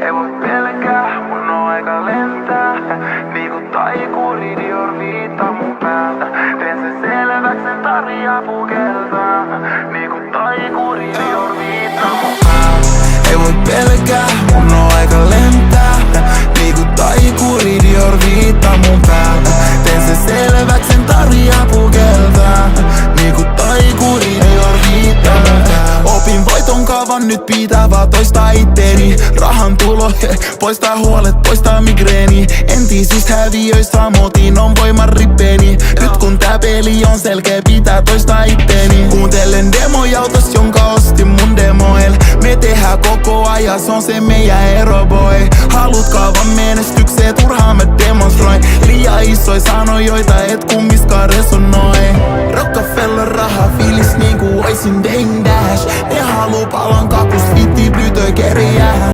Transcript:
Ei voi pelkää, mun on aika lentää. Niinku taikuri Dior viittaa mun päältä. Teen sen selväks, sen tarvii apu keltää. Niinku taikuri Dior viittaa mun päältä. Ei voi pelkää, mun on aika lentää. Niinku taikuri Dior viittaa mun päältä. Teen sen selväks, sen tarvii apu keltää. Niinku taikuri Dior viittaa mun päältä. Opin voiton kaavan, nyt pitää vaan toistaa itteeni. Rahan tulo, poistaa huolet, poistaa migreeni. Entisistä häviöistä motiin on voiman rippeeni. Nyt kun tää peli on selkeä, pitää toistaa itteeni. Kuuntelen demoja autos, jonka ostin mun demoil. Me tehdään koko ajan, se on se meidän ero boy. Haluut kaavan menestykseen, turhaan mä demonstroin. Liian isoja sanoja, joita et kummiskaan resonoi. Rockefeller raha, fiilis niinku oisin Dame Dash. Ne haluu palan kakus, vitti plytöi kerjää.